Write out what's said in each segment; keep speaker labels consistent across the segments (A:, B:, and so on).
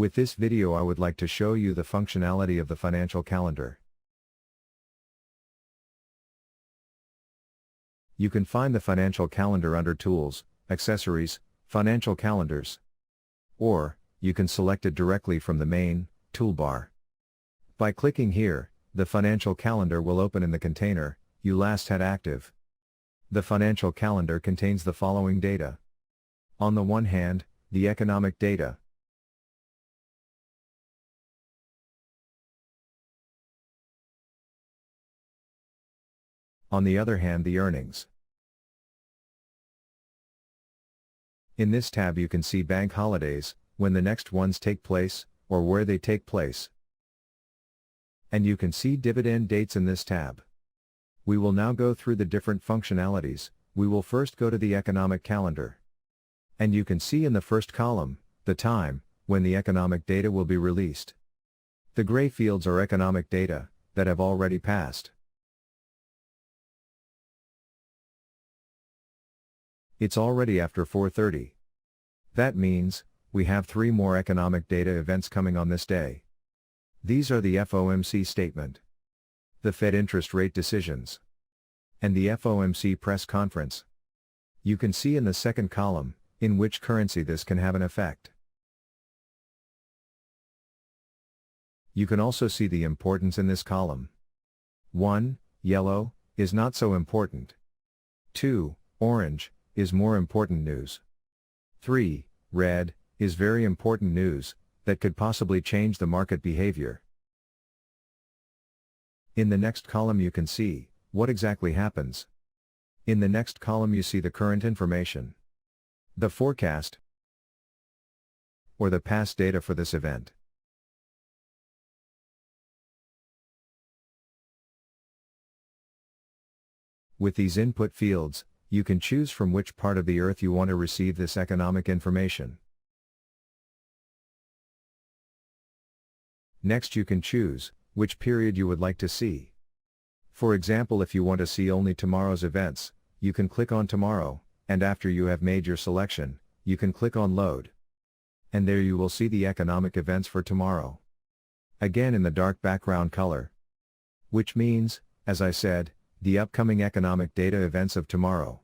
A: With this video I would like to show you the functionality of the financial calendar. You can find the financial calendar under Tools, Accessories, Financial Calendars. Or, you can select it directly from the main toolbar. By clicking here, the financial calendar will open in the container you last had active. The financial calendar contains the following data. On the one hand, the economic data. On the other hand, the earnings. In this tab you can see bank holidays, when the next ones take place, or where they take place. And you can see dividend dates in this tab. We will now go through the different functionalities. We will first go to the economic calendar. And you can see in the first column, the time, when the economic data will be released. The gray fields are economic data, that have already passed. It's already after 4:30. That means, we have 3 more economic data events coming on this day. These are the FOMC statement, the Fed interest rate decisions, and the FOMC press conference. You can see in the second column, in which currency this can have an effect. You can also see the importance in this column. 1. Yellow, is not so important. 2. Orange, is more important news. 3. Red, is very important news, that could possibly change the market behavior. In the next column you can see, what exactly happens. In the next column you see the current information, the forecast, or the past data for this event. With these input fields, you can choose from which part of the earth you want to receive this economic information. Next you can choose, which period you would like to see. For example, if you want to see only tomorrow's events, you can click on Tomorrow, and after you have made your selection, you can click on Load. And there you will see the economic events for tomorrow. Again in the dark background color. Which means, as I said, the upcoming economic data events of tomorrow.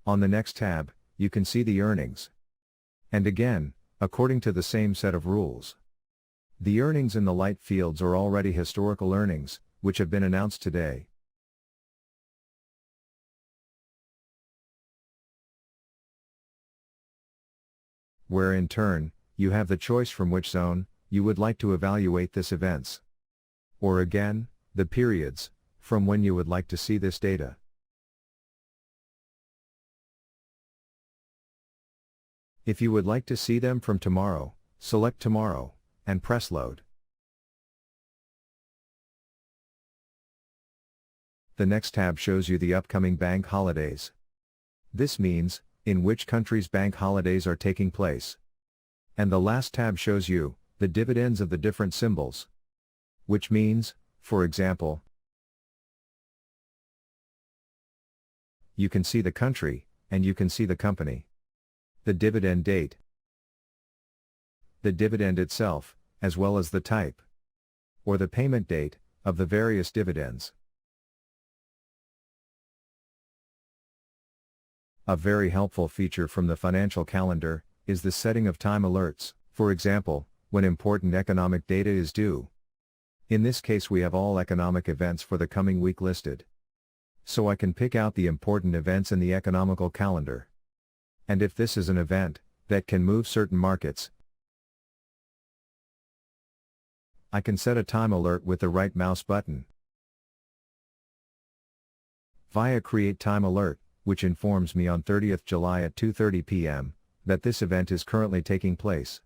A: On the next tab, you can see the earnings. And again, according to the same set of rules. The earnings in the light fields are already historical earnings, which have been announced today. Where in turn, you have the choice from which zone you would like to evaluate this events. Or again, the periods, from when you would like to see this data. If you would like to see them from tomorrow, select Tomorrow, and press Load. The next tab shows you the upcoming bank holidays. This means, in which countries bank holidays are taking place. And the last tab shows you, the dividends of the different symbols. Which means, for example, you can see the country, and you can see the company. The dividend date, the dividend itself, as well as the type, or the payment date, of the various dividends. A very helpful feature from the financial calendar, is the setting of time alerts, for example, when important economic data is due. In this case we have all economic events for the coming week listed. So I can pick out the important events in the economical calendar. And if this is an event that can move certain markets, I can set a time alert with the right mouse button via Create Time Alert, which informs me on 30th July at 2:30 p.m. that this event is currently taking place.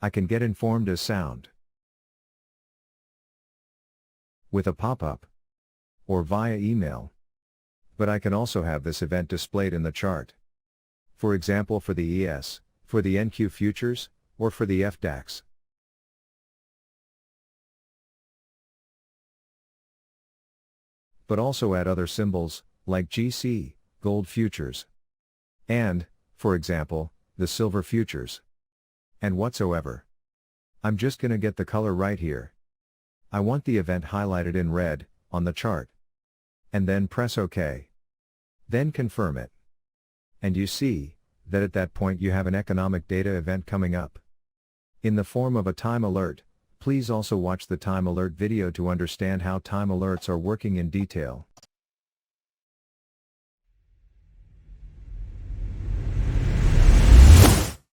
A: I can get informed as sound, with a pop-up, or via email. But I can also have this event displayed in the chart. For example, for the ES, for the NQ futures, or for the FDAX. but also add other symbols, like GC, gold futures. And, for example, the silver futures. And whatsoever. I'm just gonna get the color right here. I want the event highlighted in red, on the chart. And then press OK. Then confirm it. And you see, that at that point you have an economic data event coming up. In the form of a time alert, please also watch the time alert video to understand how time alerts are working in detail.